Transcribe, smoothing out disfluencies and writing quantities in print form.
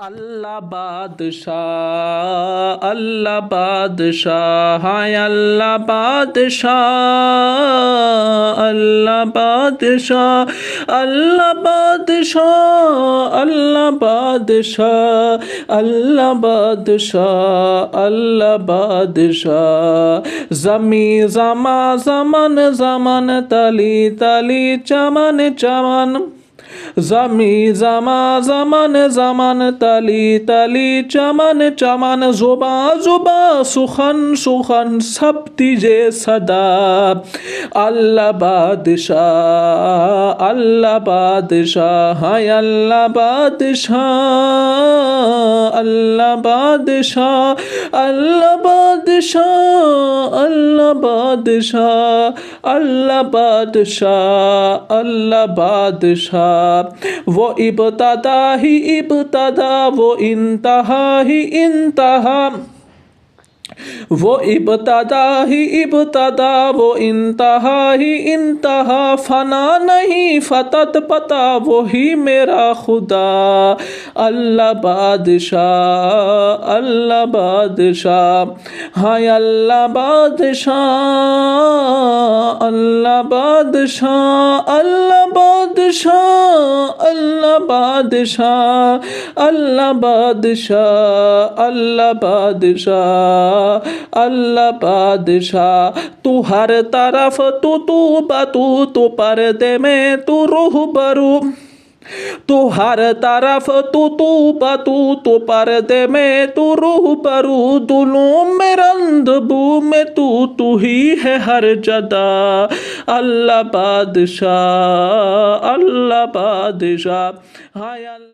اللہ بادشاہ اللہ بادشاہ ہائے اللہ بادشاہ اللہ بادشاہ اللہ بادشاہ اللہ بادشاہ اللہ بادشاہ اللہ بادشاہ زمیں زمان زمان زمان تلی تلی چمن چمن زمیں زمان زمان زمان تلی تلی چمن چمن زباں زباں سخن سخن سب تیجے صدا اللہ بادشاہ اللہ بادشاہ ہائے اللہ بادشاہ اللہ بادشاہ اللہ بادشاہ اللہ بادشاہ اللہ بادشاہ اللہ بادشاہ وہ ابتدا ہی ابتدا وہ انتہا ہی انتہا وہ ابتدا ہی ابتدا وہ انتہا ہی انتہا فنا نہیں فتت پتا وہی میرا خدا اللہ بادشاہ اللہ بادشاہ ہائے اللہ بادشاہ اللہ بادشاہ اللہ بادشاہ اللہ بادشاہ اللہ بادشاہ اللہ بادشاہ اللہ بادشاہ تو ہر طرف تو پردے میں تو روح برو تو ہر طرف تو پردے میں تو روح برو دلوں میں رند بو میں تو ہی ہے ہر جدا اللہ بادشاہ اللہ بادشاہ ہائے